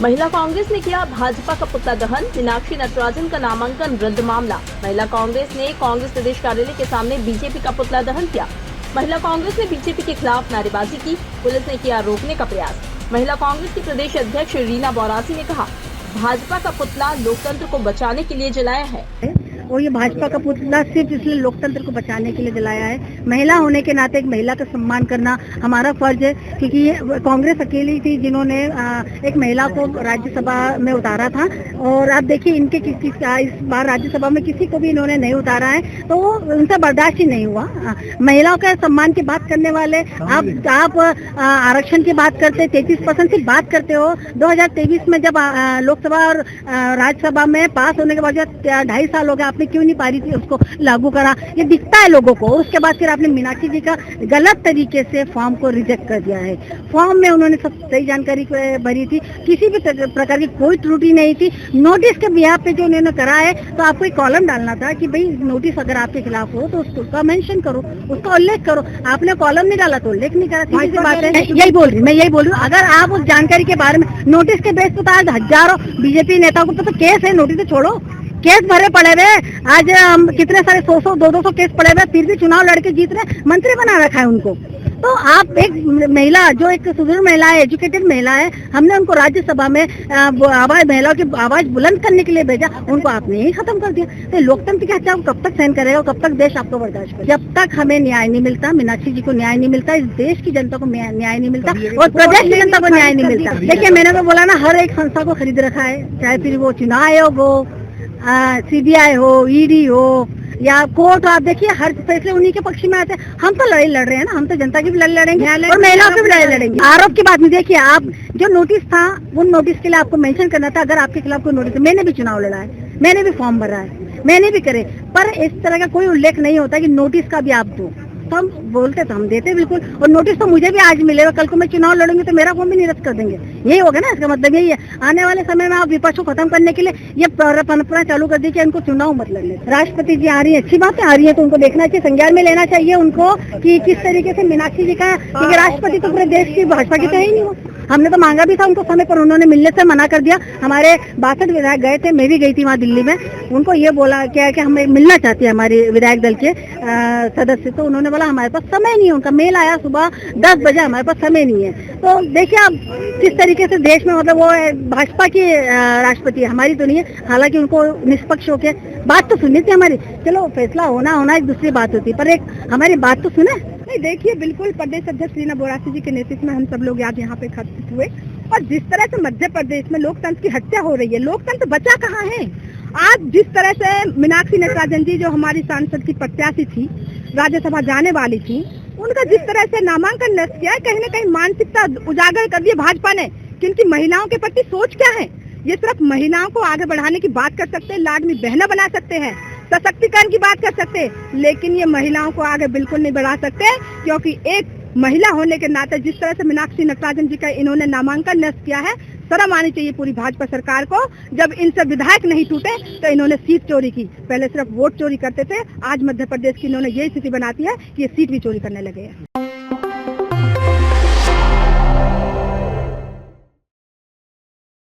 महिला कांग्रेस ने किया भाजपा का पुतला दहन, मीनाक्षी नटराजन का नामांकन रद्द मामला। महिला कांग्रेस ने कांग्रेस प्रदेश कार्यालय के सामने बीजेपी का पुतला दहन किया। महिला कांग्रेस ने बीजेपी के खिलाफ नारेबाजी की, पुलिस ने किया रोकने का प्रयास। महिला कांग्रेस की प्रदेश अध्यक्ष रीना बौरासी ने कहा, भाजपा का पुतला लोकतंत्र को बचाने के लिए जलाया है और ये भाजपा का पुतला सिर्फ इसलिए लोकतंत्र को बचाने के लिए जलाया है। महिला होने के नाते एक महिला का सम्मान करना हमारा फर्ज है, क्योंकि ये कांग्रेस अकेली थी जिन्होंने एक महिला को राज्यसभा में उतारा था। और आप देखिए इनके इस बार राज्यसभा में किसी को भी इन्होंने नहीं उतारा है, तो उनसे बर्दाश्त ही नहीं हुआ। महिलाओं के सम्मान की बात करने वाले आप आरक्षण की बात करते, 33% की बात करते हो। 2023 में जब लोकसभा और राज्यसभा में पास होने के बाद 2.5 साल हो गए, आपने क्यों नहीं पारी थी उसको लागू करा? ये दिखता है लोगों को। उसके बाद फिर आपने मीनाक्षी जी का गलत तरीके से फॉर्म को रिजेक्ट कर दिया है। फॉर्म में उन्होंने सब सही जानकारी भरी थी, किसी भी प्रकार की कोई त्रुटि नहीं थी। नोटिस के बिहार पे जो उन्होंने करा है, तो आपको एक कॉलम डालना था कि भाई नोटिस अगर आपके खिलाफ हो तो उसका मेंशन करो, उसका उल्लेख करो। आपने कॉलम नहीं डाला तो उल्लेख नहीं करा। सीधी सी बात है, मैं यही बोल रही हूँ। अगर आप उस जानकारी के बारे में नोटिस के बेस पे, तो आज हजारों बीजेपी नेताओं को तो केस है, नोटिस छोड़ो, केस भरे पड़े हुए। आज कितने सारे 100 200 केस पड़े हुए, फिर भी चुनाव लड़के जीत रहे, मंत्री बना रखा है उनको। तो आप एक महिला जो एक सुदृढ़ महिला है, एजुकेटेड महिला है, हमने उनको राज्यसभा में महिलाओं की आवाज बुलंद करने के लिए भेजा, उनको आपने ही खत्म कर दिया। तो लोकतंत्र की हत्या कब तक सहन करेगा, कब तक देश आपको बर्दाश्त करेगा? जब तक हमें न्याय नहीं मिलता, मीनाक्षी जी को न्याय नहीं मिलता, इस देश की जनता को न्याय नहीं मिलता और प्रदेश की जनता को न्याय नहीं मिलता। देखिए, मैंने तो बोला ना, हर एक संस्था को खरीद रखा है, चाहे फिर वो चुनाव आयोग हो, CBI हो, ED हो या कोर्ट। आप देखिए हर फैसले उन्हीं के पक्ष में आते हैं। हम तो लड़ाई लड़ रहे हैं ना, हम तो जनता की भी लड़ाई लड़ेंगे और महिलाओं की भी लड़ाई लड़ेंगे। आरोप की बात नहीं। देखिए, आप जो नोटिस था, उन नोटिस के लिए आपको मेंशन करना था। अगर आपके खिलाफ कोई नोटिस, मैंने भी चुनाव लड़ा है, मैंने भी फॉर्म भरा है, मैंने भी करे, पर इस तरह का कोई उल्लेख नहीं होता कि नोटिस का भी आप दो। तो हम बोलते तो हम देते बिल्कुल, और नोटिस तो मुझे भी आज मिलेगा, कल को मैं चुनाव लड़ूंगी तो मेरा फॉर्म भी निरस्त कर देंगे। यही होगा ना, इसका मतलब यही है। आने वाले समय में आप विपक्ष को खत्म करने के लिए ये परंपरा चालू कर दी कि इनको चुनाव मत लड़ने। राष्ट्रपति जी आ रही है, अच्छी बात है, आ रही है तो उनको देखना चाहिए, संज्ञान में लेना चाहिए उनको कि किस तरीके से मीनाक्षी जी का, क्योंकि राष्ट्रपति तो पूरे देश की भाजपा की तो है ही नहीं। वो हमने तो मांगा भी था उनको समय पर, उन्होंने मिलने से मना कर दिया। हमारे 62 विधायक गए थे, मैं भी गई थी वहाँ दिल्ली में। उनको ये बोला क्या है कि हमें मिलना चाहती है हमारे विधायक दल के सदस्य, तो उन्होंने बोला हमारे पास समय नहीं है। उनका मेल आया सुबह 10 बजे, हमारे पास समय नहीं है। तो देखिए आप किस तरीके से देश में, मतलब वो भाजपा की राष्ट्रपति, हमारी तो नहीं है। हालांकि उनको निष्पक्ष होकर बात तो सुननी थी हमारी। चलो फैसला होना एक दूसरी बात होती, पर एक हमारी बात तो सुने। नहीं, देखिए बिल्कुल प्रदेश अध्यक्ष रीना बौरासी जी के नेतृत्व में हम सब लोग आज यहाँ पे एकत्रित हुए, और जिस तरह से मध्य प्रदेश में लोकतंत्र की हत्या हो रही है, लोकतंत्र बचा कहाँ है? आज जिस तरह से मीनाक्षी नटराजन जी, जो हमारी सांसद की प्रत्याशी थी, राज्यसभा जाने वाली थी, उनका जिस तरह से नामांकन नष्ट किया है, कहीं न कहीं मानसिकता उजागर कर दी भाजपा ने कि इनकी महिलाओं के प्रति सोच क्या है। ये सिर्फ महिलाओं को आगे बढ़ाने की बात कर सकते हैं, लाडली बहना बना सकते हैं, सशक्तिकरण की बात कर सकते हैं, लेकिन ये महिलाओं को आगे बिल्कुल नहीं बढ़ा सकते, क्योंकि एक महिला होने के नाते जिस तरह से मीनाक्षी नटराजन जी का इन्होंने नामांकन नष्ट किया है, शर्म आनी चाहिए पूरी भाजपा सरकार को। जब इनसे विधायक नहीं टूटे तो इन्होंने सीट चोरी की। पहले सिर्फ वोट चोरी करते थे, आज मध्य प्रदेश की इन्होंने यही स्थिति बनाती है कि ये सीट भी चोरी करने लगे हैं।